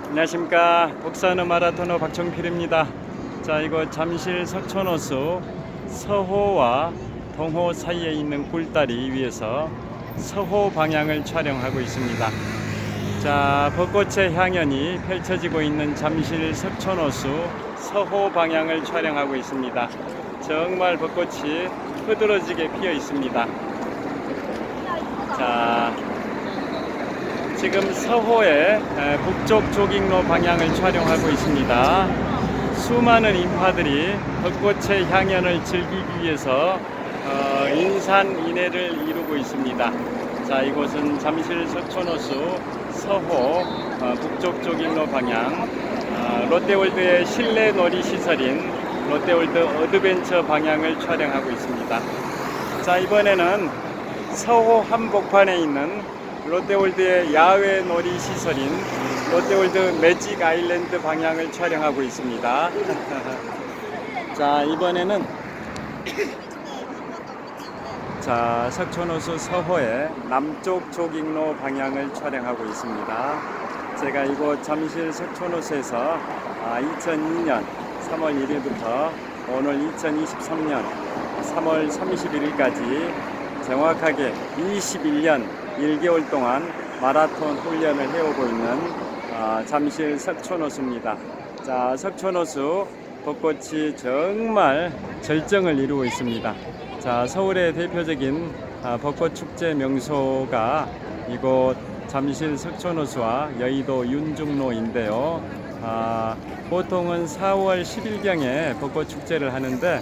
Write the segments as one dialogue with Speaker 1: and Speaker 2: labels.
Speaker 1: 안녕하십니까. 복사하는 마라토너 박정필입니다. 자, 이거 잠실 석촌호수 서호와 동호 사이에 있는 굴다리 위에서 서호 방향을 촬영하고 있습니다. 자, 벚꽃의 향연이 펼쳐지고 있는 잠실 석촌호수 서호 방향을 촬영하고 있습니다. 정말 벚꽃이 흐드러지게 피어 있습니다. 자, 지금 서호의 북쪽 조깅로 방향을 촬영하고 있습니다. 수많은 인파들이 벚꽃의 향연을 즐기기 위해서 인산인해를 이루고 있습니다. 자, 이곳은 잠실 석촌호수 서호 북쪽 조깅로 방향, 롯데월드의 실내 놀이시설인 롯데월드 어드벤처 방향을 촬영하고 있습니다. 자, 이번에는 서호 한복판에 있는 롯데월드의 야외 놀이시설인 롯데월드 매직 아일랜드 방향을 촬영하고 있습니다. 자, 이번에는 자, 석촌호수 서호의 남쪽 조깅로 방향을 촬영하고 있습니다. 제가 이곳 잠실 석촌호수에서 2002년 3월 1일부터 오늘 2023년 3월 31일까지 정확하게 21년 1개월 동안 마라톤 훈련을 해오고 있는 잠실 석촌호수입니다. 자, 석촌호수 벚꽃이 정말 절정을 이루고 있습니다. 자, 서울의 대표적인 벚꽃 축제 명소가 이곳 잠실 석촌호수와 여의도 윤중로인데요. 보통은 4월 10일경에 벚꽃 축제를 하는데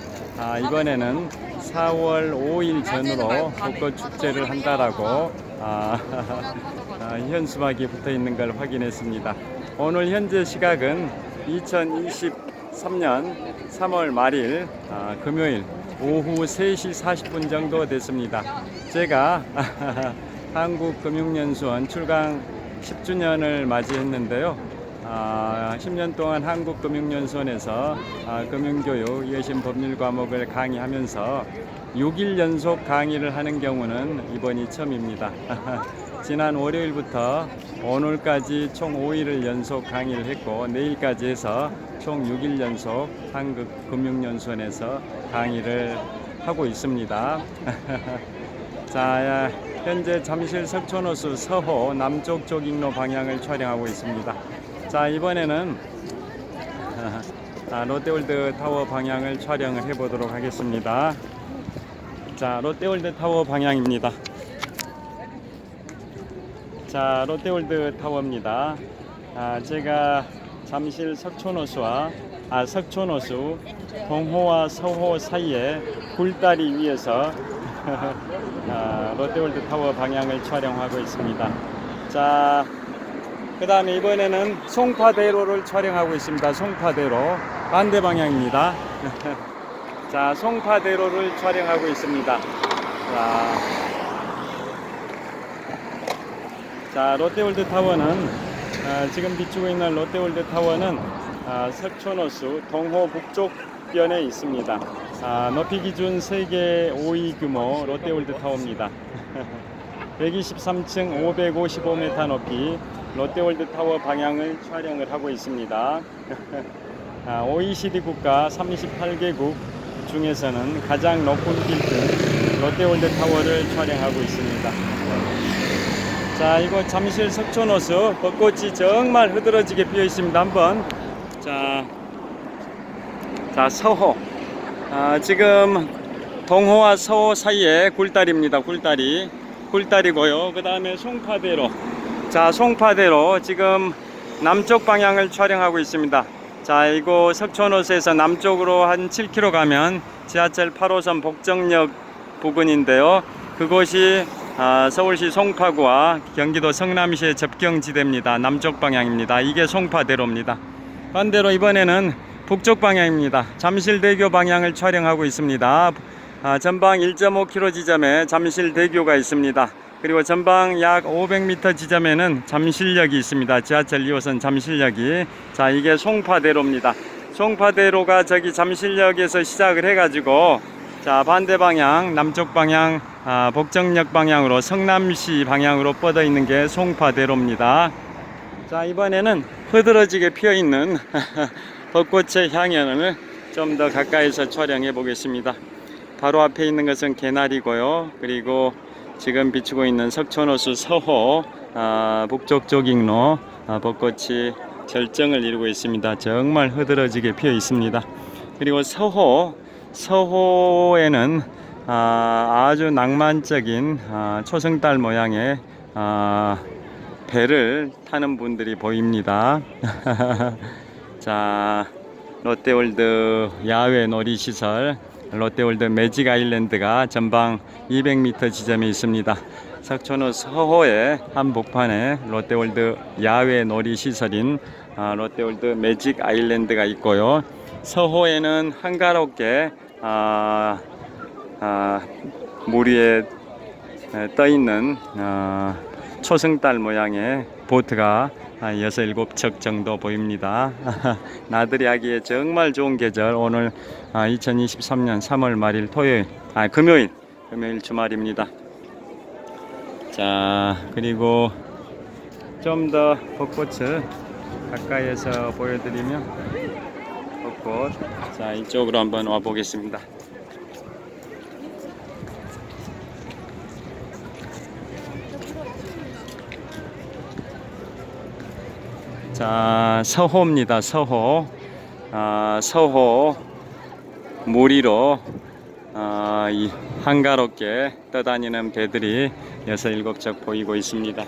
Speaker 1: 이번에는 4월 5일 전으로 벚꽃 축제를 한다라고 현수막이 붙어 있는 걸 확인했습니다. 오늘 현재 시각은 2023년 3월 말일 금요일 오후 3시 40분 정도 됐습니다. 제가 한국금융연수원 출강 10주년을 맞이했는데요. 10년 동안 한국금융연수원에서 금융교육, 여신법률 과목을 강의하면서 6일 연속 강의를 하는 경우는 이번이 처음입니다. 지난 월요일부터 오늘까지 총 5일을 연속 강의를 했고 내일까지 해서 총 6일 연속 한국금융연수원에서 강의를 하고 있습니다. 자, 현재 잠실 석촌호수 서호 남쪽 조깅로 방향을 촬영하고 있습니다. 자, 이번에는 롯데월드 타워 방향을 촬영을 해보도록 하겠습니다. 자, 롯데월드 타워 방향입니다. 자, 롯데월드 타워입니다. 제가 잠실 석촌호수와 석촌호수 동호와 서호 사이에 굴다리 위에서 롯데월드 타워 방향을 촬영하고 있습니다. 자, 그 다음에 이번에는 송파대로를 촬영하고 있습니다. 송파대로 반대 방향입니다. 자, 송파대로를 촬영하고 있습니다. 자, 롯데월드 타워는 지금 비추고 있는 롯데월드 타워는 석촌호수 동호 북쪽변에 있습니다. 높이 기준 세계 5위 규모 롯데월드 타워입니다. 123층 555m 높이 롯데월드 타워 방향을 촬영을 하고 있습니다. OECD 국가 38개국 중에서는 가장 높은 빌딩 롯데월드 타워를 촬영하고 있습니다. 자, 이곳 잠실 석촌호수 벚꽃이 정말 흐드러지게 피어 있습니다. 한번 자, 서호 지금 동호와 서호 사이에 굴다리입니다. 굴다리고요. 그 다음에 송파대로, 자, 송파대로 지금 남쪽 방향을 촬영하고 있습니다. 자, 이곳 석촌호수에서 남쪽으로 한 7km 가면 지하철 8호선 복정역 부근인데요. 그곳이 서울시 송파구와 경기도 성남시의 접경지대입니다. 남쪽 방향입니다. 이게 송파대로입니다. 반대로 이번에는 북쪽 방향입니다. 잠실대교 방향을 촬영하고 있습니다. 전방 1.5km 지점에 잠실대교가 있습니다. 그리고 전방 약 500m 지점에는 잠실역이 있습니다. 지하철 2호선 잠실역이. 자, 이게 송파대로입니다. 송파대로가 저기 잠실역에서 시작을 해가지고, 자, 반대 방향, 남쪽 방향, 복정역 방향으로, 성남시 방향으로 뻗어 있는 게 송파대로입니다. 자, 이번에는 흐드러지게 피어 있는 벚꽃의 향연을 좀 더 가까이서 촬영해 보겠습니다. 바로 앞에 있는 것은 개나리고요. 그리고 지금 비추고 있는 석촌호수 서호 북쪽 조깅로 벚꽃이 절정을 이루고 있습니다. 정말 흐드러지게 피어 있습니다. 그리고 서호에는 아주 낭만적인 초승달 모양의 배를 타는 분들이 보입니다. 자, 롯데월드 야외 놀이시설 롯데월드 매직 아일랜드가 전방 200m 지점에 있습니다. 석촌호 서호의 한복판에 롯데월드 야외 놀이시설인 롯데월드 매직 아일랜드가 있고요. 서호에는 한가롭게 물 위에 떠 있는 초승달 모양의 보트가 6, 7척 정도 보입니다. 나들이 하기에 정말 좋은 계절. 오늘 2023년 3월 말일 토요일, 금요일 주말입니다. 자, 그리고 좀 더 벚꽃을 가까이에서 보여드리면 벚꽃, 자, 이쪽으로 한번 와 보겠습니다. 자, 서호입니다. 서호. 서호 물 위로 이 한가롭게 떠다니는 배들이 6, 7척 보이고 있습니다.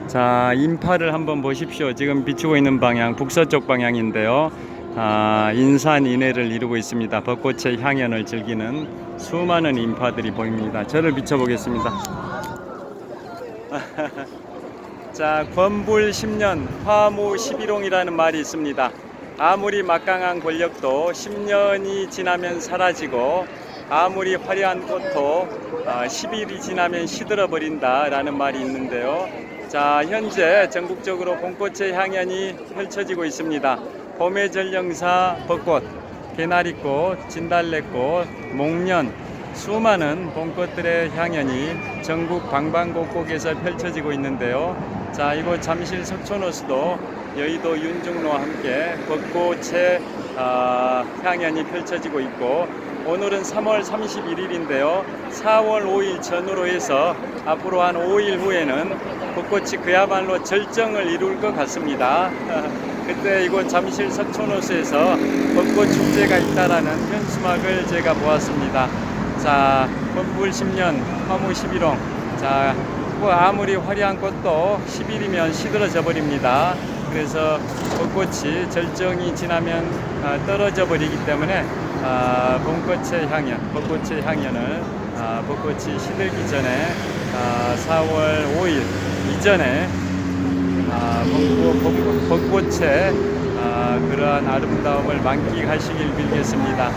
Speaker 1: 자, 인파를 한번 보십시오. 지금 비추고 있는 방향 북서쪽 방향인데요. 인산 인해를 이루고 있습니다. 벚꽃의 향연을 즐기는 수많은 인파들이 보입니다. 저를 비춰보겠습니다. 자, 권불 10년 화무 11홍이라는 말이 있습니다. 아무리 막강한 권력도 10년이 지나면 사라지고, 아무리 화려한 꽃도 10일이 지나면 시들어 버린다 라는 말이 있는데요. 자, 현재 전국적으로 봄꽃의 향연이 펼쳐지고 있습니다. 봄의 전령사 벚꽃, 개나리꽃, 진달래꽃, 목련, 수많은 봄꽃들의 향연이 전국 방방곡곡에서 펼쳐지고 있는데요. 자, 이곳 잠실 석촌호수도 여의도 윤중로와 함께 벚꽃의 향연이 펼쳐지고 있고, 오늘은 3월 31일인데요. 4월 5일 전후로 해서 앞으로 한 5일 후에는 벚꽃이 그야말로 절정을 이룰 것 같습니다. 그때 이곳 잠실 석촌호수에서 벚꽃 축제가 있다라는 현수막을 제가 보았습니다. 자, 권불 10년 화무 11홍. 자, 아무리 화려한 꽃도 10일이면 시들어져 버립니다. 그래서 벚꽃이 절정이 지나면 떨어져 버리기 때문에 봄꽃의 향연, 벚꽃의 향연을 벚꽃이 시들기 전에 4월 5일 이전에 벚꽃의 그러한 아름다움을 만끽하시길 빌겠습니다.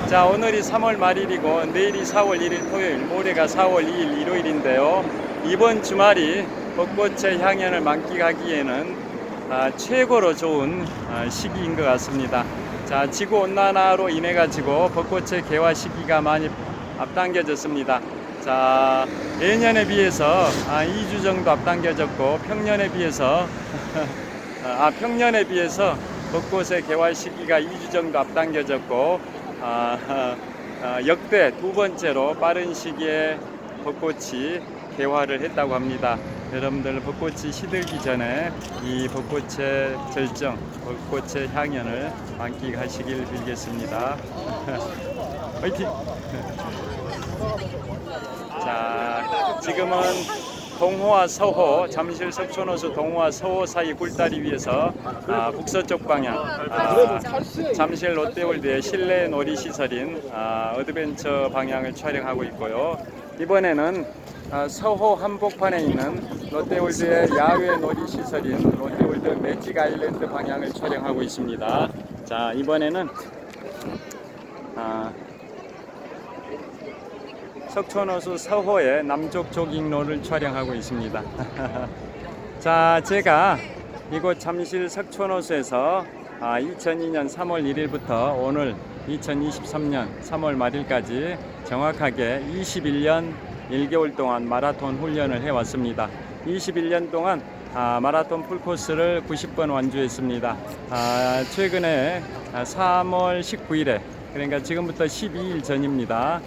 Speaker 1: 자, 오늘이 3월 말일이고 내일이 4월 1일 토요일, 모레가 4월 2일 일요일인데요. 이번 주말이 벚꽃의 향연을 만끽하기에는 최고로 좋은 시기인 것 같습니다. 자, 지구온난화로 인해 가지고 벚꽃의 개화 시기가 많이 앞당겨졌습니다. 자, 예년에 비해서 2주 정도 앞당겨졌고, 평년에 비해서 벚꽃의 개화 시기가 2주 정도 앞당겨졌고, 역대 두 번째로 빠른 시기에 벚꽃이 개화를 했다고 합니다. 여러분들 벚꽃이 시들기 전에 이 벚꽃의 절정, 벚꽃의 향연을 만끽하시길 빌겠습니다. 화이팅! 자, 지금은 동호와 서호, 잠실 석촌호수 동호와 서호 사이 굴다리 위에서 북서쪽 방향 잠실 롯데월드의 실내 놀이시설인 어드벤처 방향을 촬영하고 있고요. 이번에는 서호 한복판에 있는 롯데월드의 야외 놀이시설인 롯데월드 아일랜드, 매직 아일랜드 방향을 촬영하고 있습니다. 자, 이번에는 석촌호수 서호의 남쪽 조깅로를 촬영하고 있습니다. 자, 제가 이곳 잠실 석촌호수에서 2002년 3월 1일부터 오늘 2023년 3월 말일까지 정확하게 21년 1개월 동안 마라톤 훈련을 해왔습니다. 21년 동안 마라톤 풀코스를 90번 완주했습니다. 최근에 3월 19일에, 그러니까 지금부터 12일 전입니다.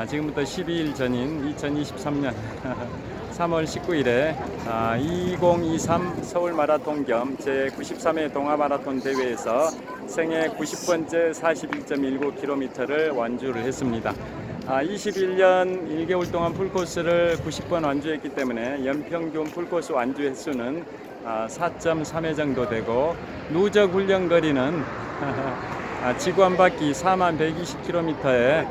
Speaker 1: 지금부터 12일 전인 2023년 3월 19일에 2023 서울 마라톤 겸 제93회 동아 마라톤 대회에서 생애 90번째 41.19km를 완주를 했습니다. 21년 1개월 동안 풀코스를 90번 완주했기 때문에 연평균 풀코스 완주 횟수는 4.3회 정도 되고, 누적 훈련 거리는 지구 한 바퀴 4120km에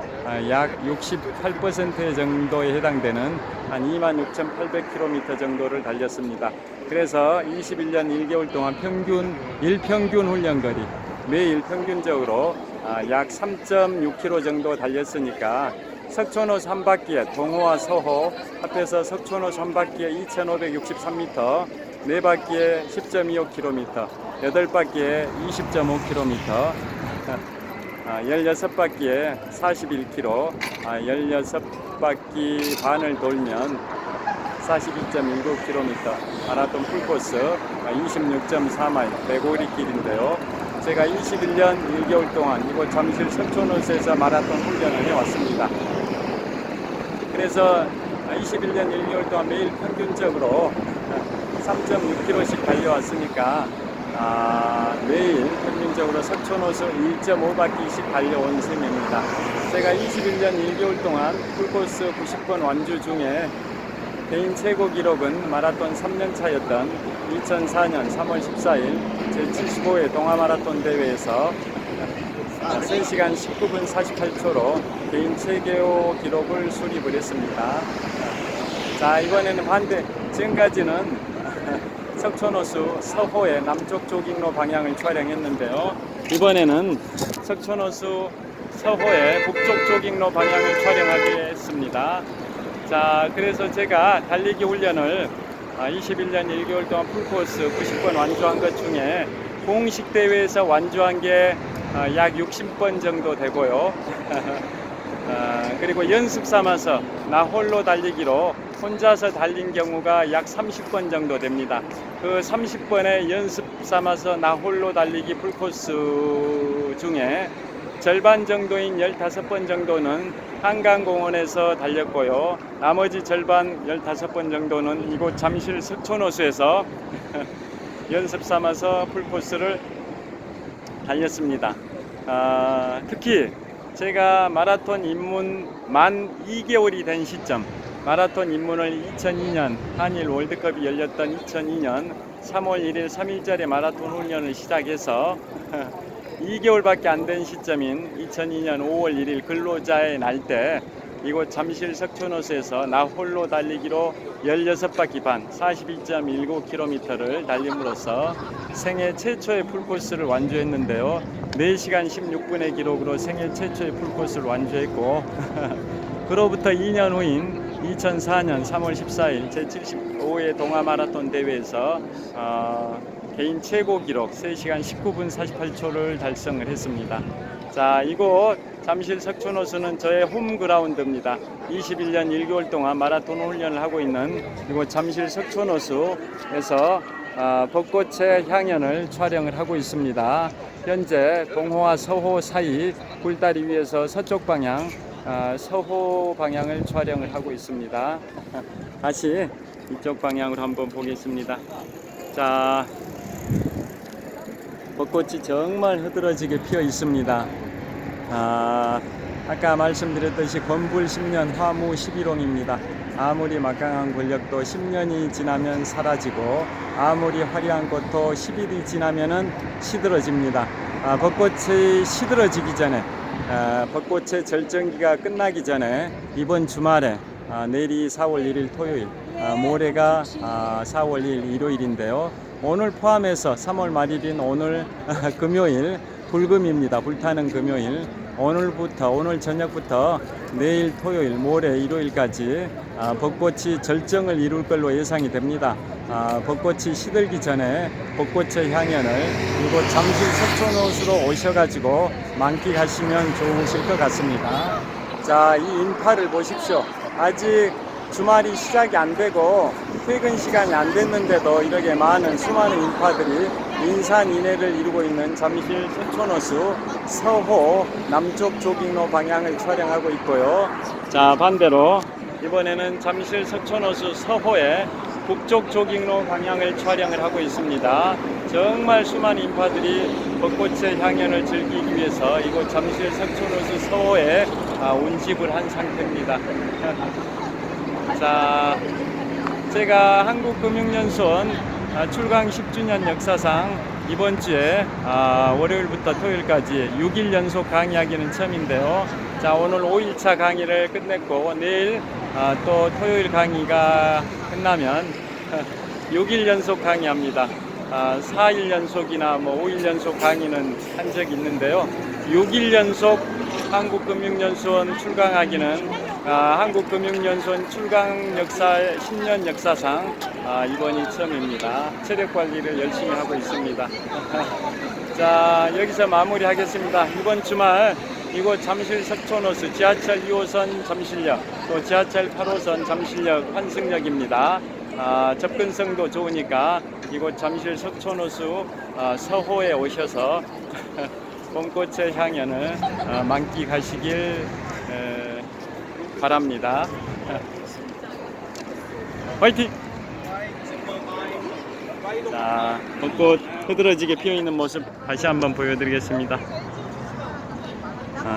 Speaker 1: 약 68% 정도에 해당되는 한 26,800km 정도를 달렸습니다. 그래서 21년 1개월 동안 일평균 훈련 거리 매일 평균적으로 약 3.6km 정도 달렸으니까 석촌호수 한 바퀴에 동호와 서호 합해서 석촌호수 한 바퀴에 2,563m, 네 바퀴에 10.25km, 8바퀴에 20.5km, 16바퀴에 41km, 16바퀴 반을 돌면 42.19km 마라톤 풀코스 26.4마일 105리 길인데요. 제가 21년 1개월 동안 이곳 잠실 석촌호수에서 마라톤 훈련을 해왔습니다. 그래서 21년 1개월 동안 매일 평균적으로 3.6km씩 달려왔으니까 매일 평균적으로 석촌호수 1.5바퀴씩 달려온 셈입니다. 제가 21년 1개월 동안 풀코스 90번 완주 중에 개인 최고 기록은 마라톤 3년차였던 2004년 3월 14일 제75회 동아마라톤 대회에서 3시간 19분 48초로 개인 최고 기록을 수립을 했습니다. 자, 이번에는 반대, 지금까지는 석촌호수 서호의 남쪽 조깅로 방향을 촬영했는데요. 이번에는 석촌호수 서호의 북쪽 조깅로 방향을 촬영하겠습니다. 자, 그래서 제가 달리기 훈련을 21년 1개월 동안 풀코스 90번 완주한 것 중에 공식 대회에서 완주한 게 약 60번 정도 되고요. 그리고 연습 삼아서 나 홀로 달리기로 혼자서 달린 경우가 약 30번 정도 됩니다. 그 30번의 연습 삼아서 나 홀로 달리기 풀코스 중에 절반 정도인 15번 정도는 한강공원에서 달렸고요. 나머지 절반 15번 정도는 이곳 잠실 석촌호수에서 연습 삼아서 풀코스를 달렸습니다. 특히 제가 마라톤 입문 만 2개월이 된 시점, 마라톤 입문을 2002년 한일 월드컵이 열렸던 2002년 3월 1일 3일짜리 마라톤 훈련을 시작해서 2개월밖에 안 된 시점인 2002년 5월 1일 근로자의 날 때 이곳 잠실 석촌호수에서 나 홀로 달리기로 16바퀴 반 42.19km를 달림으로써 생애 최초의 풀코스를 완주했는데요. 4시간 16분의 기록으로 생애 최초의 풀코스를 완주했고 그로부터 2년 후인 2004년 3월 14일 제75회 동아마라톤 대회에서 개인 최고 기록 3시간 19분 48초를 달성을 했습니다. 자, 이곳 잠실 석촌호수는 저의 홈그라운드입니다. 21년 1개월 동안 마라톤 훈련을 하고 있는 이곳 잠실 석촌호수에서 벚꽃의 향연을 촬영을 하고 있습니다. 현재 동호와 서호 사이 굴다리 위에서 서쪽 방향 서호 방향을 촬영을 하고 있습니다. 다시 이쪽 방향으로 한번 보겠습니다. 자, 벚꽃이 정말 흐드러지게 피어 있습니다. 아까 말씀드렸듯이 건불 10년 화무 11홍입니다. 아무리 막강한 권력도 10년이 지나면 사라지고 아무리 화려한 꽃도 10일이 지나면은 시들어집니다. 벚꽃이 시들어지기 전에 벚꽃의 절정기가 끝나기 전에 이번 주말에 내일이 4월 1일 토요일, 모레가 4월 1일 일요일인데요. 오늘 포함해서 3월 말일인 오늘 금요일 불금입니다. 불타는 금요일. 오늘 저녁부터 내일 토요일, 모레 일요일까지 벚꽃이 절정을 이룰 걸로 예상이 됩니다. 벚꽃이 시들기 전에 벚꽃의 향연을 이곳 잠실 석촌호수로 오셔가지고 만끽하시면 좋으실 것 같습니다. 자, 이 인파를 보십시오. 아직 주말이 시작이 안 되고 퇴근 시간이 안 됐는데도 이렇게 수많은 인파들이 인산인해를 이루고 있는 잠실 석촌호수 서호 남쪽 조깅로 방향을 촬영하고 있고요. 자, 반대로 이번에는 잠실 석촌호수 서호의 북쪽 조깅로 방향을 촬영을 하고 있습니다. 정말 수많은 인파들이 벚꽃의 향연을 즐기기 위해서 이곳 잠실 석촌호수 서호에 운집을 한 상태입니다. 자, 제가 한국금융연수원 출강 10주년 역사상 이번 주에 월요일부터 토요일까지 6일 연속 강의하기는 처음인데요. 자, 오늘 5일차 강의를 끝냈고 내일 또 토요일 강의가 끝나면 6일 연속 강의합니다. 4일 연속이나 5일 연속 강의는 한 적이 있는데요. 6일 연속 한국금융연수원 출강하기는 한국금융연수원 출강 역사 10년 역사상 이번이 처음입니다. 체력 관리를 열심히 하고 있습니다. 자, 여기서 마무리하겠습니다. 이번 주말 이곳 잠실 석촌호수 지하철 2호선 잠실역 또 지하철 8호선 잠실역 환승역입니다. 접근성도 좋으니까 이곳 잠실 석촌호수 서호에 오셔서 봄꽃의 향연을 만끽하시길 바랍니다. 화이팅! 자, 벚꽃 흐드러지게 피어있는 모습 다시 한번 보여드리겠습니다.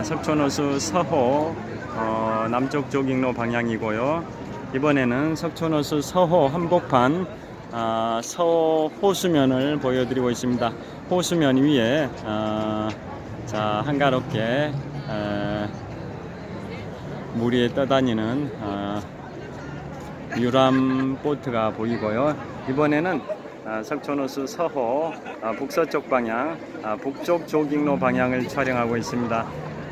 Speaker 1: 석촌호수 서호 남쪽 조깅로 방향이고요. 이번에는 석촌호수 서호 한복판 서호 호수면을 보여드리고 있습니다. 호수면 위에 자, 한가롭게 물 위에 떠다니는 유람 보트가 보이고요. 이번에는 석촌호수 서호 북서쪽 방향 북쪽 조깅로 방향을 촬영하고 있습니다.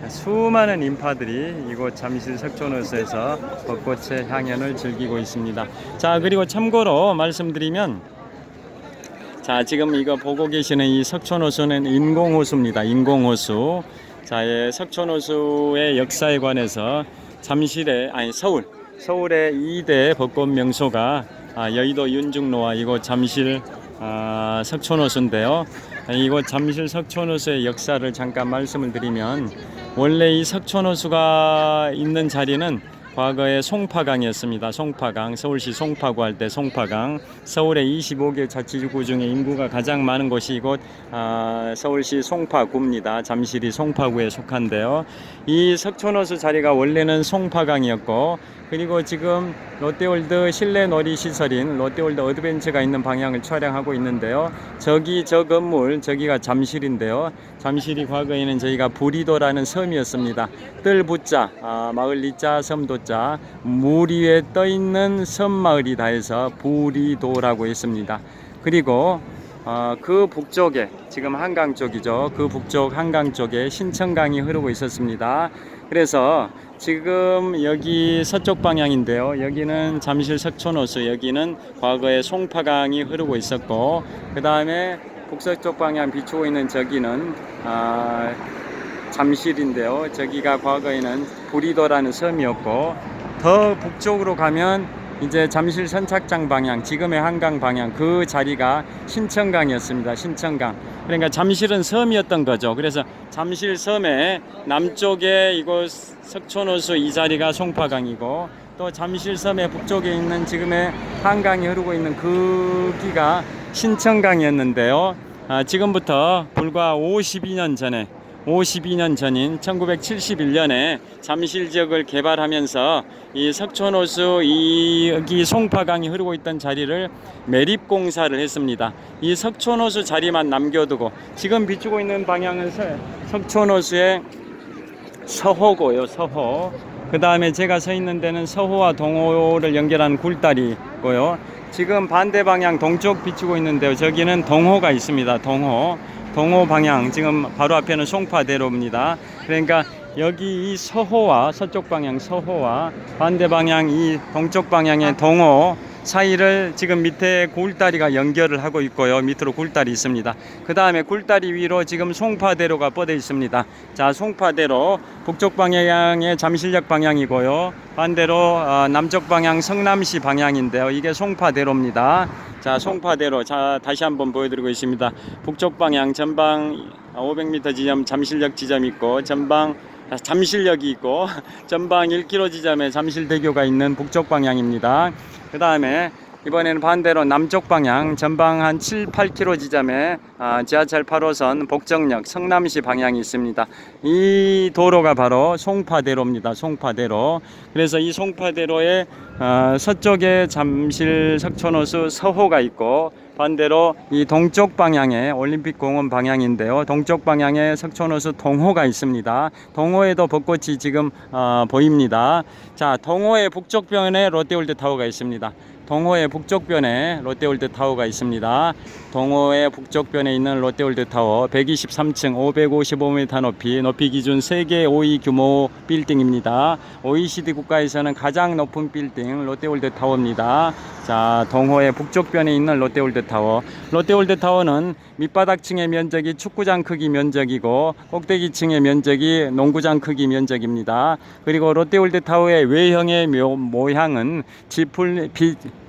Speaker 1: 수많은 인파들이 이곳 잠실 석촌호수에서 벚꽃의 향연을 즐기고 있습니다. 자, 그리고 참고로 말씀드리면 자, 지금 이거 보고 계시는 이 석촌호수는 인공호수입니다. 인공호수. 자, 석촌호수의 역사에 관해서 서울의 2대 벚꽃 명소가 여의도 윤중로와 이곳 잠실 석촌호수인데요. 이곳 잠실 석촌호수의 역사를 잠깐 말씀을 드리면 원래 이 석촌호수가 있는 자리는 과거에 송파강이었습니다. 송파강, 서울시 송파구 할 때 송파강. 서울의 25개 자치구 중에 인구가 가장 많은 곳이 이곳 서울시 송파구입니다. 잠실이 송파구에 속한데요. 이 석촌호수 자리가 원래는 송파강이었고, 그리고 지금 롯데월드 실내 놀이시설인 롯데월드 어드벤처가 있는 방향을 촬영하고 있는데요. 저 건물, 저기가 잠실인데요. 잠실이 과거에는 저희가 부리도라는 섬이었습니다. 뜰부자, 마을 리자, 섬도자, 물 위에 떠있는 섬마을이다 해서 부리도라고 했습니다. 그리고 그 북쪽에, 지금 한강 쪽이죠. 그 북쪽 한강 쪽에 신천강이 흐르고 있었습니다. 그래서 지금 여기 서쪽 방향인데요. 여기는 잠실 석촌호수, 여기는 과거에 송파강이 흐르고 있었고, 그 다음에 북서쪽 방향 비추고 있는 저기는 잠실인데요. 저기가 과거에는 부리도라는 섬이었고, 더 북쪽으로 가면 이제 잠실 선착장 방향, 지금의 한강 방향, 그 자리가 신천강이었습니다. 신천강. 그러니까 잠실은 섬이었던 거죠. 그래서 잠실 섬의 남쪽에 이곳 석촌호수 이 자리가 송파강이고, 또 잠실 섬의 북쪽에 있는 지금의 한강이 흐르고 있는 그기가 신천강이었는데요. 지금부터 불과 52년 전인 1971년에 잠실 지역을 개발하면서 이 석촌호수 여기 송파강이 흐르고 있던 자리를 매립공사를 했습니다. 이 석촌호수 자리만 남겨두고 지금 비추고 있는 방향은 석촌호수의 서호고요. 서호. 그 다음에 제가 서 있는 데는 서호와 동호를 연결하는 굴다리 있고요. 지금 반대 방향 동쪽 비추고 있는데요. 저기는 동호가 있습니다. 동호 방향, 지금 바로 앞에는 송파대로입니다. 그러니까 여기 이 서호와 서쪽 방향 서호와 반대 방향 이 동쪽 방향의 동호 사이를 지금 밑에 굴다리가 연결을 하고 있고요. 밑으로 굴다리 있습니다. 그 다음에 굴다리 위로 지금 송파대로가 뻗어 있습니다. 자, 송파대로 북쪽 방향의 잠실역 방향이고요. 반대로 남쪽 방향 성남시 방향인데요. 이게 송파대로입니다. 자, 송파대로. 자, 다시 한번 보여드리고 있습니다. 북쪽 방향 전방 500m 지점 잠실역 지점 있고, 잠실역이 있고, 전방 1km 지점에 잠실대교가 있는 북쪽 방향입니다. 그 다음에 이번에는 반대로 남쪽 방향 전방 한 7, 8km 지점에 지하철 8호선 복정역 성남시 방향이 있습니다. 이 도로가 바로 송파대로입니다. 송파대로. 그래서 이 송파대로의 서쪽에 잠실 석촌호수 서호가 있고, 반대로 이 동쪽 방향에 올림픽공원 방향인데요. 동쪽 방향에 석촌호수 동호가 있습니다. 동호에도 벚꽃이 지금 보입니다. 자, 동호의 북쪽변에 롯데월드타워가 있습니다. 동호의 북쪽변에 롯데월드타워가 있습니다. 동호의 북쪽변에 있는 롯데월드타워 123층 555m 높이 기준 세계 5위 규모 빌딩입니다. OECD 국가에서는 가장 높은 빌딩 롯데월드타워입니다. 자, 동호의 북쪽변에 있는 롯데월드타워. 롯데월드타워는 밑바닥층의 면적이 축구장 크기 면적이고 꼭대기층의 면적이 농구장 크기 면적입니다. 그리고 롯데월드타워의 외형의 모양은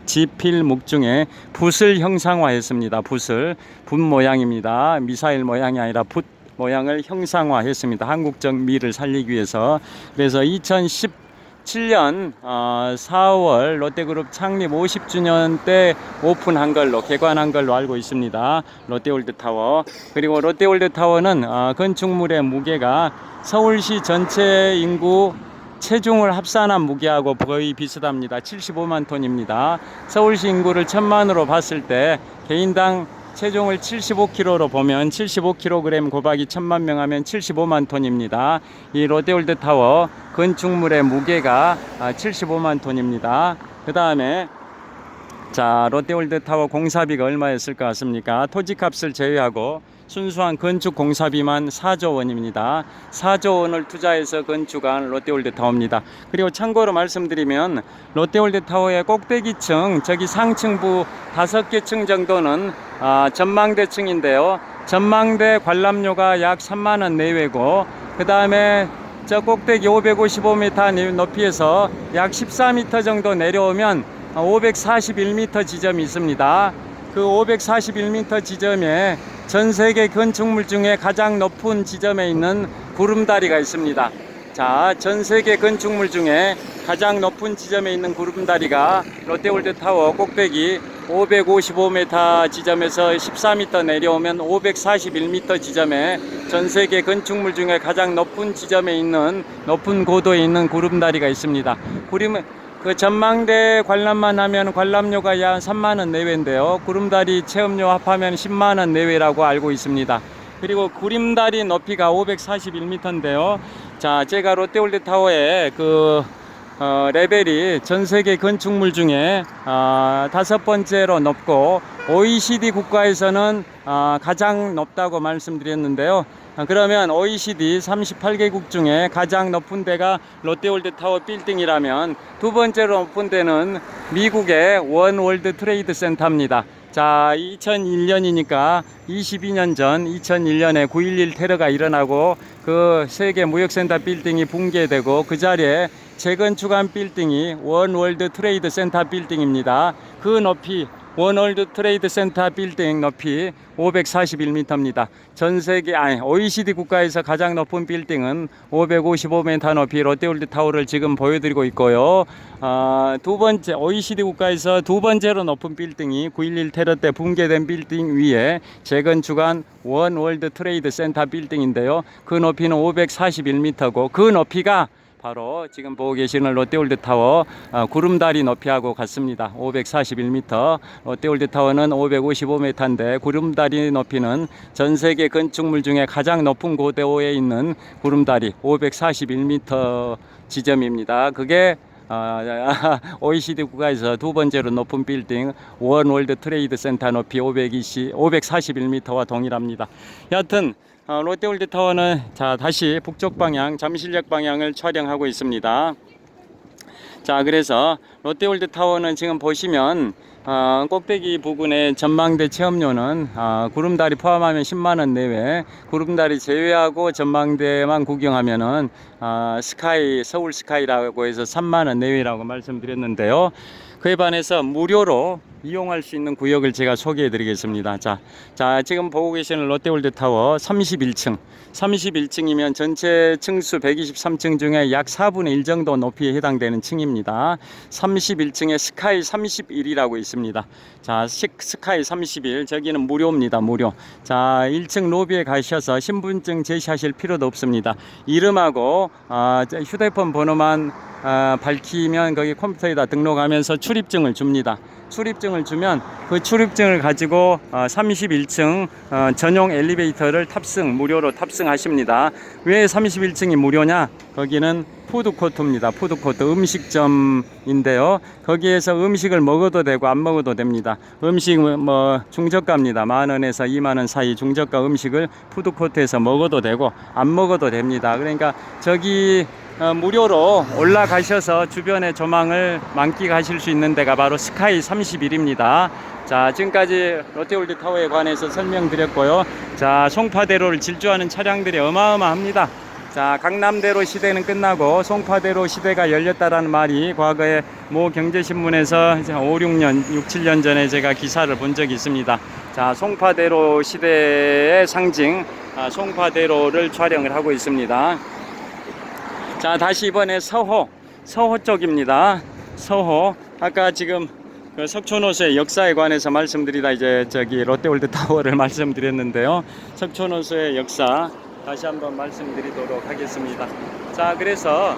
Speaker 1: 지필목 중에 붓을 형상화했습니다. 붓 모양입니다. 미사일 모양이 아니라 붓 모양을 형상화했습니다. 한국적 미를 살리기 위해서. 그래서 2017년 4월 롯데그룹 창립 50주년 때 오픈한 걸로, 개관한 걸로 알고 있습니다. 롯데월드타워. 그리고 롯데월드타워는 건축물의 무게가 서울시 전체 인구 체중을 합산한 무게하고 거의 비슷합니다. 75만 톤입니다. 서울시 인구를 1000만으로 봤을 때 개인당 체중을 75kg로 보면 75kg 곱하기 1000만 명 하면 75만 톤입니다. 이 롯데월드타워 건축물의 무게가 75만 톤입니다. 그 다음에 자, 롯데월드타워 공사비가 얼마였을 것 같습니까? 토지값을 제외하고 순수한 건축 공사비만 4조 원입니다. 4조 원을 투자해서 건축한 롯데월드타워입니다. 그리고 참고로 말씀드리면 롯데월드타워의 꼭대기층, 저기 상층부 5개 층 정도는 전망대층인데요. 전망대 관람료가 약 3만 원 내외고, 그 다음에 저 꼭대기 555m 높이에서 약 14m 정도 내려오면 541m 지점이 있습니다. 그 541m 지점에 전 세계 건축물 중에 가장 높은 지점에 있는 구름다리가 있습니다. 자, 전 세계 건축물 중에 가장 높은 지점에 있는 구름다리가 롯데월드타워 꼭대기 555m 지점에서 14m 내려오면 541m 지점에 전 세계 건축물 중에 가장 높은 지점에 있는, 높은 고도에 있는 구름다리가 있습니다. 그 전망대 관람만 하면 관람료가 약 3만 원 내외인데요. 구름다리 체험료 합하면 10만 원 내외라고 알고 있습니다. 그리고 구름다리 높이가 541m인데요. 자, 제가 롯데월드타워의 레벨이 전 세계 건축물 중에 5번째로 높고 OECD 국가에서는 가장 높다고 말씀드렸는데요. 그러면 OECD 38개국 중에 가장 높은 데가 롯데월드타워 빌딩이라면 두 번째로 높은 데는 미국의 원 월드 트레이드 센터입니다. 자, 2001년이니까 22년 전 2001년에 9.11 테러가 일어나고 그 세계 무역센터 빌딩이 붕괴되고 그 자리에 재건축한 빌딩이 원 월드 트레이드 센터 빌딩입니다. 그 높이, 원 월드 트레이드 센터 빌딩 높이 541m입니다. 전 세계, OECD 국가에서 가장 높은 빌딩은 555m 높이 롯데월드타워를 지금 보여드리고 있고요. 두 번째, OECD 국가에서 두 번째로 높은 빌딩이 9.11 테러 때 붕괴된 빌딩 위에 재건축한 원 월드 트레이드 센터 빌딩인데요. 그 높이는 541m고 그 높이가 바로 지금 보고 계시는 롯데월드타워 구름다리 높이하고 같습니다. 541m. 롯데월드타워는 555m인데 구름다리 높이는 전 세계 건축물 중에 가장 높은 고도에 있는 구름다리 541m 지점입니다. 그게 OECD 국가에서 두 번째로 높은 빌딩 원 월드 트레이드 센터 높이 541m와 동일합니다. 여하튼 롯데월드타워는 자 다시 북쪽 방향 잠실역 방향을 촬영하고 있습니다. 자, 그래서 롯데월드타워는 지금 보시면 꼭대기 부근의 전망대 체험료는 구름다리 포함하면 10만원 내외, 구름다리 제외하고 전망대만 구경하면은 스카이, 서울 스카이라고 해서 3만원 내외라고 말씀드렸는데요. 그에 반해서 무료로 이용할 수 있는 구역을 제가 소개해 드리겠습니다. 자, 지금 보고 계시는 롯데월드타워 31층이면 전체 층수 123층 중에 약 4분의 1 정도 높이에 해당되는 층입니다. 31층에 스카이 31이라고 있습니다. 자, 스카이 31, 저기는 무료입니다. 무료. 자, 1층 로비에 가셔서 신분증 제시하실 필요도 없습니다. 이름하고 휴대폰 번호만 밝히면 거기 컴퓨터에다 등록하면서 출입증을 줍니다. 출입증을 주면 그 출입증을 가지고 31층 전용 엘리베이터를 무료로 탑승하십니다. 왜 31층이 무료냐? 거기는 푸드코트입니다. 푸드코트 음식점인데요. 거기에서 음식을 먹어도 되고 안 먹어도 됩니다. 음식 중저가입니다. 10,000원에서 20,000원 사이 중저가 음식을 푸드코트에서 먹어도 되고 안 먹어도 됩니다. 그러니까 저기 무료로 올라가셔서 주변의 조망을 만끽하실 수 있는 데가 바로 스카이 31입니다. 자, 지금까지 롯데월드타워에 관해서 설명드렸고요. 자, 송파대로를 질주하는 차량들이 어마어마합니다. 자, 강남대로 시대는 끝나고 송파대로 시대가 열렸다라는 말이 과거에 모 경제신문에서 5, 6년, 6, 7년 전에 제가 기사를 본 적이 있습니다. 자, 송파대로 시대의 상징 송파대로를 촬영을 하고 있습니다. 자, 다시 이번에 서호 쪽입니다. 서호, 아까 지금 그 석촌호수의 역사에 관해서 말씀드리다 이제 저기 롯데월드타워를 말씀드렸는데요. 석촌호수의 역사 다시 한번 말씀드리도록 하겠습니다. 자, 그래서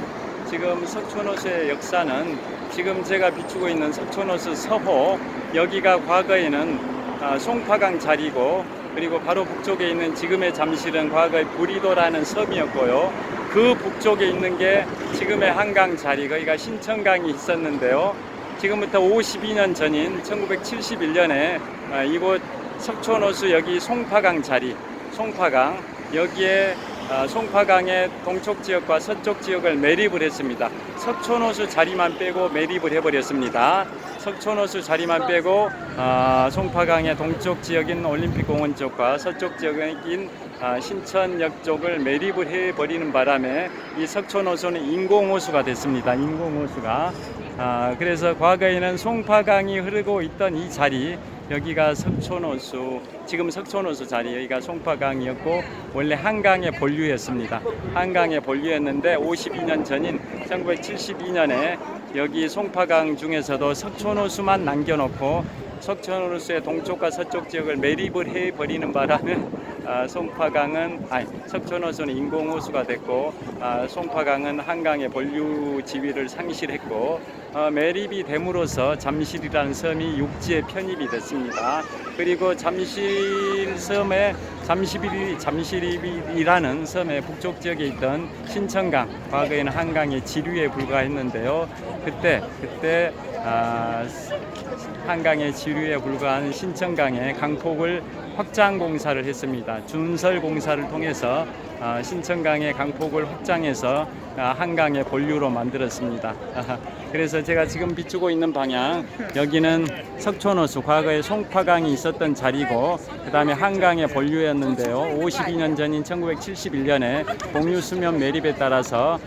Speaker 1: 지금 석촌호수의 역사는 지금 제가 비추고 있는 석촌호수 서호, 여기가 과거에는 송파강 자리고, 그리고 바로 북쪽에 있는 지금의 잠실은 과거에 부리도라는 섬이었고요. 그 북쪽에 있는 게 지금의 한강 자리, 거기가 신천강이 있었는데요. 지금부터 52년 전인 1971년에 이곳 석촌호수 여기 송파강 자리, 송파강 여기에 송파강의 동쪽 지역과 서쪽 지역을 매립을 했습니다. 석촌호수 자리만 빼고 매립을 해버렸습니다. 석촌호수 자리만 빼고 송파강의 동쪽 지역인 올림픽공원 쪽과 서쪽 지역인 신천역 쪽을 매립을 해버리는 바람에 이 석촌호수는 인공호수가 됐습니다. 인공호수가. 그래서 과거에는 송파강이 흐르고 있던 이 자리, 여기가 석촌호수, 지금 석촌호수 자리, 여기가 송파강이었고 원래 한강의 본류였습니다. 한강의 본류였는데 52년 전인 1972년에 여기 송파강 중에서도 석촌호수만 남겨놓고 석촌호수의 동쪽과 서쪽 지역을 매립을 해버리는 바람에 석촌호수는 인공호수가 됐고 송파강은 한강의 본류 지위를 상실했고 매립이 됨으로써 잠실이라는 섬이 육지에 편입이 됐습니다. 그리고 잠실섬에 잠실이라는 섬의 북쪽 지역에 있던 신천강, 과거에는 한강의 지류에 불과했는데요. 그때 한강의 지류에 불과한 신천강의 강폭을 확장 공사를 했습니다. 준설 공사를 통해서 신천강의 강폭을 확장해서 한강의 본류로 만들었습니다. 그래서 제가 지금 비추고 있는 방향, 여기는 석촌호수, 과거에 송파강이 있었던 자리고 그 다음에 한강의 본류였는데요. 52년 전인 1971년에 공유수면 매립에 따라서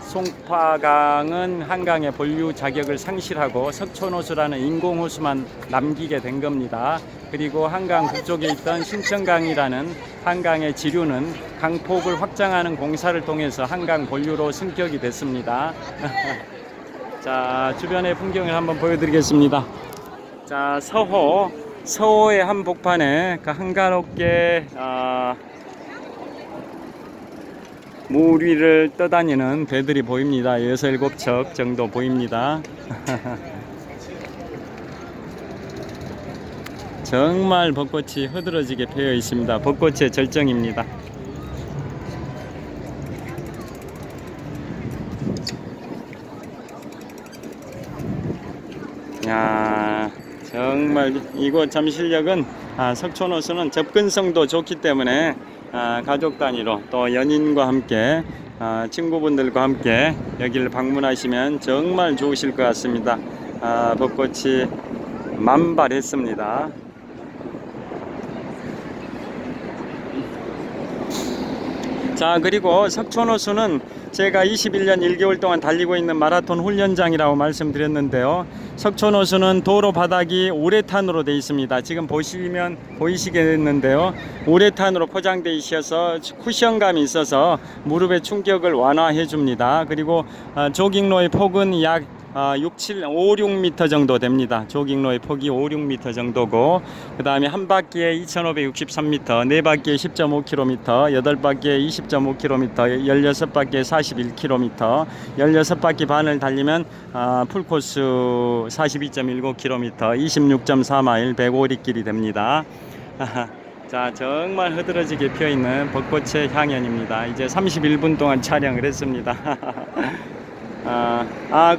Speaker 1: 송파강은 한강의 본류 자격을 상실하고 석촌호수라는 인공호수만 남기게 된 겁니다. 그리고 한강 북쪽에 있던 신천강이라는 한강의 지류는 강폭을 확장하는 공사를 통해서 한강 본류로 승격이 됐습니다. 자, 주변의 풍경을 한번 보여드리겠습니다. 자, 서호의 한복판에 그 한가롭게 물 위를 떠다니는 배들이 보입니다. 6, 7척 정도 보입니다. 정말 벚꽃이 흐드러지게 피어 있습니다. 벚꽃의 절정입니다. 야, 정말 이곳 잠실역은 석촌호수는 접근성도 좋기 때문에 가족 단위로 또 연인과 함께 친구분들과 함께 여기를 방문하시면 정말 좋으실 것 같습니다. 벚꽃이 만발했습니다. 자, 그리고 석촌호수는 제가 21년 1개월 동안 달리고 있는 마라톤 훈련장이라고 말씀드렸는데요. 석촌호수는 도로 바닥이 우레탄으로 되어 있습니다. 지금 보시면 보이시겠는데요. 우레탄으로 포장되어 있어서 쿠션감이 있어서 무릎의 충격을 완화해 줍니다. 그리고 조깅로의 폭은 약 6m 정도 됩니다. 조깅로의 폭이 5, 6m 정도고, 그 다음에 한 바퀴에 2563m, 네 바퀴에 10.5km, 8바퀴에 20.5km, 16바퀴에 41km, 16바퀴 반을 달리면 풀코스 42.19km, 26.4마일 105리길이 됩니다. 자, 정말 흐드러지게 피어있는 벚꽃의 향연입니다. 이제 31분 동안 촬영을 했습니다.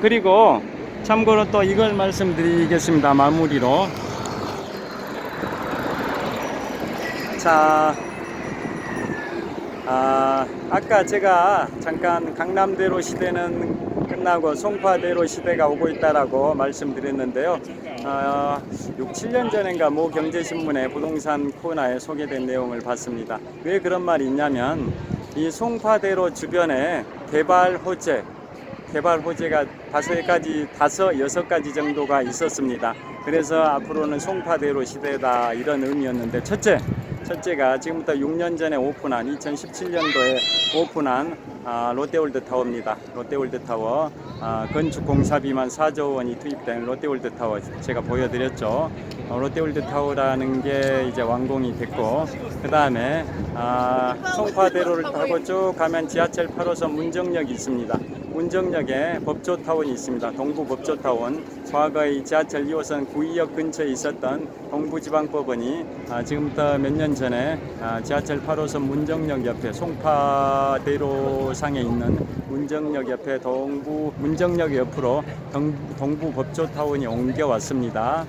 Speaker 1: 그리고 참고로 또 이걸 말씀드리겠습니다. 마무리로. 자, 아까 제가 잠깐 강남대로 시대는 끝나고 송파대로 시대가 오고 있다라고 말씀드렸는데요. 6, 7년 전인가 모 경제신문에 부동산 코너에 소개된 내용을 봤습니다. 왜 그런 말이 있냐면, 이 송파대로 주변에 개발 호재가 6가지 정도가 있었습니다. 그래서 앞으로는 송파대로 시대다, 이런 의미였는데, 첫째가 지금부터 6년 전에 오픈한 2017년도에 오픈한 롯데월드타워입니다. 롯데월드타워, 건축 공사비만 4조 원이 투입된 롯데월드타워 제가 보여드렸죠. 롯데월드타워라는 게 이제 완공이 됐고, 그 다음에 송파대로를 타고 쭉 가면 지하철 8호선 문정역이 있습니다. 문정역에 법조타운이 있습니다. 동부법조타운. 과거에 지하철 2호선 구의역 근처에 있었던 동부지방법원이 지금부터 몇 년 전에 지하철 8호선 문정역 옆에, 송파대로상에 있는 문정역 옆에 문정역 옆으로 동부법조타운이 옮겨왔습니다.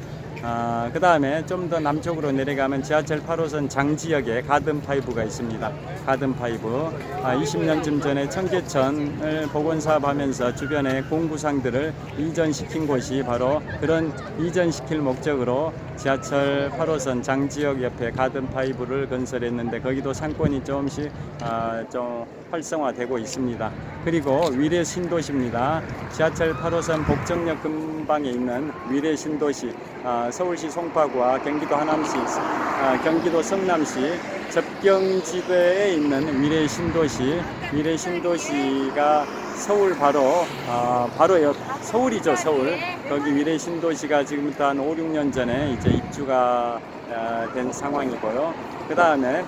Speaker 1: 그 다음에 좀 더 남쪽으로 내려가면 지하철 8호선 장지역에 가든파이브가 있습니다. 가든파이브. 20년쯤 전에 청계천을 복원사업하면서 주변의 공구상들을 이전시킨 곳이 바로 그런 이전시킬 목적으로 지하철 8호선 장지역 옆에 가든파이브를 건설했는데, 거기도 상권이 조금씩 좀 활성화되고 있습니다. 그리고 위례신도시입니다. 지하철 8호선 복정역 근방에 있는 위례신도시, 서울시 송파구와 경기도 하남시, 경기도 성남시 접경지대에 있는 위례신도시가 서울 바로 옆, 서울이죠, 서울. 거기 위례신도시가 지금부터 한 5, 6년 전에 이제 입주가 된 상황이고요. 그 다음에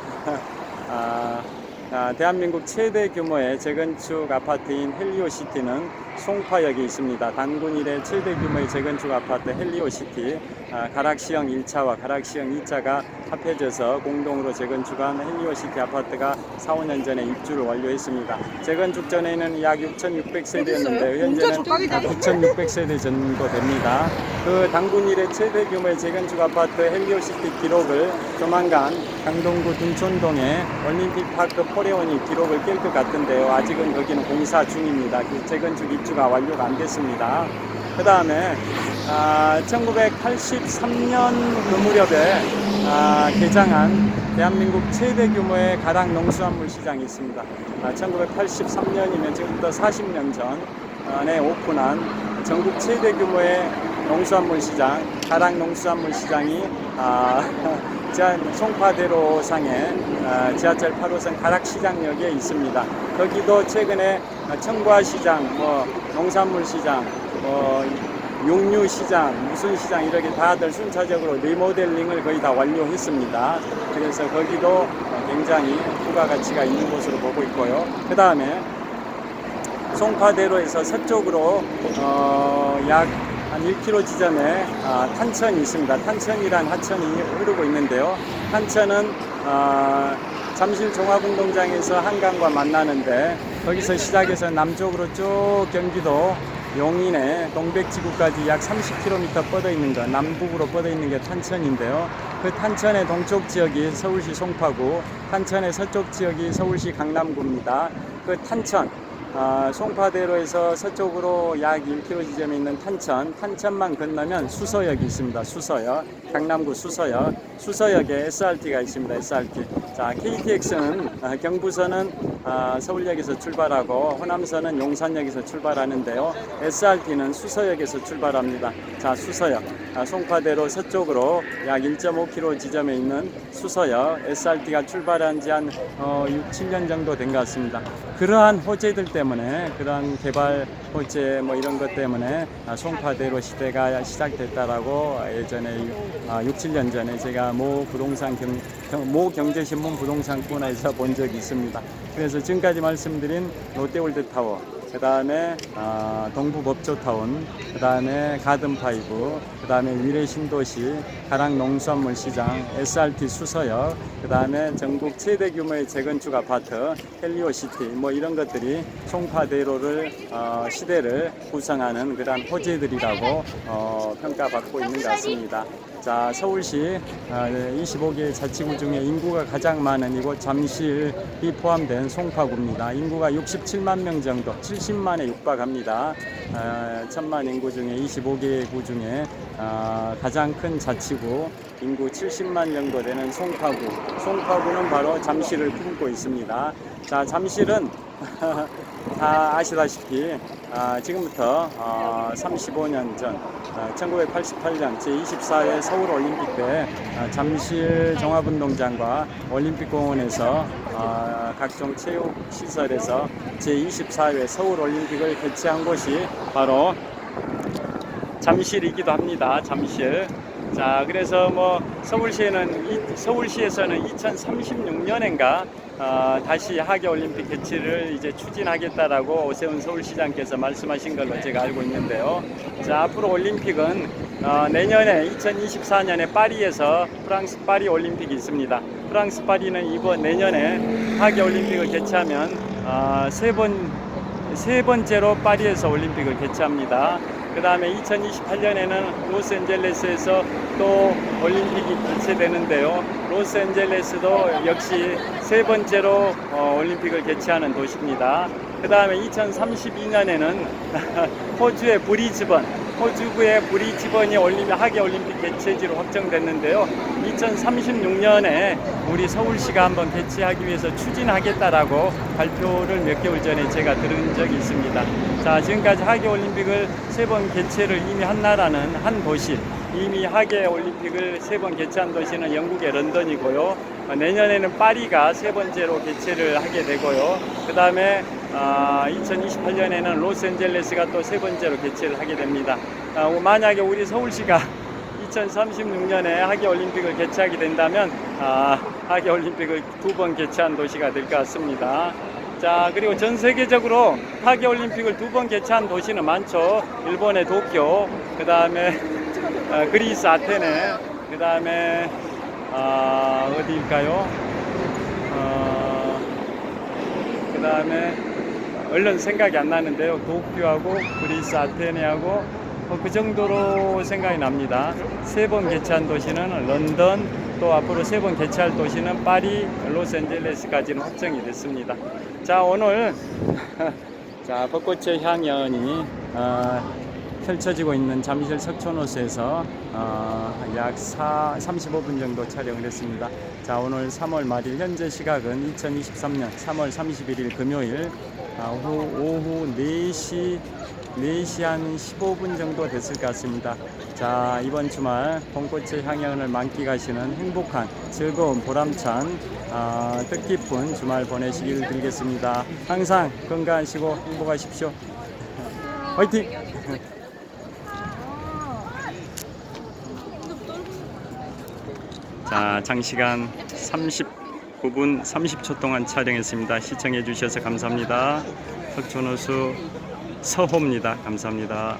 Speaker 1: 대한민국 최대 규모의 재건축 아파트인 헬리오시티는 송파역에 있습니다. 단군 이래 최대 규모의 재건축 아파트 헬리오시티, 가락시형 1차와 가락시형 2차가 합해져서 공동으로 재건축한 헬리오시티 아파트가 4, 5년 전에 입주를 완료했습니다. 재건축 전에는 약 6,600세대였는데 현재는 9,600세대 정도 됩니다. 그 단군 이래 최대 규모의 재건축 아파트 헬리오시티 기록을 조만간 강동구 둔촌동에 올림픽파크 포레온이 기록을 깰 것 같은데요. 아직은 거기는 공사 중입니다. 그 재건축 입주가 완료가 안 됐습니다. 그 다음에 1983년 그 무렵에 개장한 대한민국 최대 규모의 가락 농수산물 시장이 있습니다. 1983년이면 지금부터 40년 전에 오픈한 전국 최대 규모의 농수산물 시장, 가락 농수산물 시장이 송파대로상에 지하철 8호선 가락시장역에 있습니다. 거기도 최근에 청과시장, 농산물 시장, 육류 시장, 무슨 시장, 이렇게 다들 순차적으로 리모델링을 거의 다 완료했습니다. 그래서 거기도 굉장히 부가가치가 있는 곳으로 보고 있고요. 그 다음에 송파대로에서 서쪽으로 약 한 1km 지점에 탄천이 있습니다. 탄천이란 하천이 흐르고 있는데요. 탄천은 잠실 종합운동장에서 한강과 만나는데, 거기서 시작해서 남쪽으로 쭉 경기도 용인의 동백지구까지 약 30km 뻗어 있는 것, 남북으로 뻗어 있는 게 탄천인데요. 그 탄천의 동쪽 지역이 서울시 송파구, 탄천의 서쪽 지역이 서울시 강남구입니다. 그 탄천, 송파대로에서 서쪽으로 약 1km 지점에 있는 탄천만 건너면 수서역이 있습니다. 수서역, 강남구 수서역, 수서역에 SRT가 있습니다. SRT. 자, KTX는 경부선은 서울역에서 출발하고 호남선은 용산역에서 출발하는데요. SRT는 수서역에서 출발합니다. 자, 수서역, 송파대로 서쪽으로 약 1.5km 지점에 있는 수서역 SRT가 출발한 지 한 6, 7년 정도 된 것 같습니다. 그러한 호재들 때문에, 그러한 개발 호재 뭐 이런 것 때문에 송파대로 시대가 시작됐다라고 예전에 6, 7년 전에 제가 모 경제신문 부동산 코너에서 본 적이 있습니다. 그래서 지금까지 말씀드린 롯데월드타워, 그 다음에 동부법조타운, 그 다음에 가든파이브, 그 다음에 미래신도시, 가락농수산물시장, SRT 수서역, 그 다음에 전국 최대 규모의 재건축 아파트, 헬리오시티, 뭐 이런 것들이 송파대로를 시대를 구성하는 그러한 호재들이라고 평가받고 있는 것 같습니다. 자, 서울시 25개 자치구 중에 인구가 가장 많은 이곳 잠실이 포함된 송파구입니다. 인구가 67만 명 정도, 70만에 육박합니다. 1000만 인구 중에 25개 구 중에 가장 큰 자치구, 인구 70만 정도 되는 송파구는 바로 잠실을 품고 있습니다. 자, 잠실은 다 아시다시피 지금부터 35년 전 1988년 제24회 서울올림픽 때 잠실 종합운동장과 올림픽공원에서 각종 체육시설에서 제24회 서울올림픽을 개최한 곳이 바로 잠실이기도 합니다. 잠실. 자, 그래서 뭐 서울시에서는 2036년인가 다시 하계올림픽 개최를 이제 추진하겠다라고 오세훈 서울시장께서 말씀하신 걸로 제가 알고 있는데요. 자, 앞으로 올림픽은 내년에 2024년에 파리에서 프랑스 파리 올림픽이 있습니다. 프랑스 파리는 내년에 하계올림픽을 개최하면 세 번째로 파리에서 올림픽을 개최합니다. 그 다음에 2028년에는 로스앤젤레스에서 또 올림픽이 개최되는데요. 로스앤젤레스도 역시 세 번째로 올림픽을 개최하는 도시입니다. 그 다음에 2032년에는 호주의 호주구의 브리즈번이 하계올림픽 개최지로 확정됐는데요. 2036년에 우리 서울시가 한번 개최하기 위해서 추진하겠다라고 발표를 몇 개월 전에 제가 들은 적이 있습니다. 자, 지금까지 하계올림픽을 3번 개최를 이미 한 나라는, 한 도시, 이미 하계올림픽을 3번 개최한 도시는 영국의 런던이고요. 내년에는 파리가 3번째로 개최를 하게 되고요. 그 다음에 2028년에는 로스앤젤레스가 또 3번째로 개최를 하게 됩니다. 만약에 우리 서울시가 2036년에 하계올림픽을 개최하게 된다면 하계올림픽을 2번 개최한 도시가 될 것 같습니다. 자, 그리고 전 세계적으로 하계올림픽을 2번 개최한 도시는 많죠. 일본의 도쿄, 그 다음에 그리스 아테네, 그 다음에 어디일까요? 그 다음에 얼른 생각이 안 나는데요. 도쿄하고 그리스 아테네하고 그 정도로 생각이 납니다. 3번 개최한 도시는 런던, 또 앞으로 3번 개최할 도시는 파리, 로스앤젤레스까지는 확정이 됐습니다. 자, 오늘 자, 벚꽃의 향연이 펼쳐지고 있는 잠실 석촌호수에서 약 35분 정도 촬영을 했습니다. 자, 오늘 3월 말일, 현재 시각은 2023년 3월 31일 금요일 오후 4시 한 15분 정도 됐을 것 같습니다. 자, 이번 주말 봄꽃의 향연을 만끽하시는 행복한, 즐거운, 보람찬, 뜻깊은 주말 보내시길 빌겠습니다. 항상 건강하시고 행복하십시오. 화이팅! 자, 장시간 39분 30초 동안 촬영했습니다. 시청해 주셔서 감사합니다. 석촌호수 서호입니다. 감사합니다.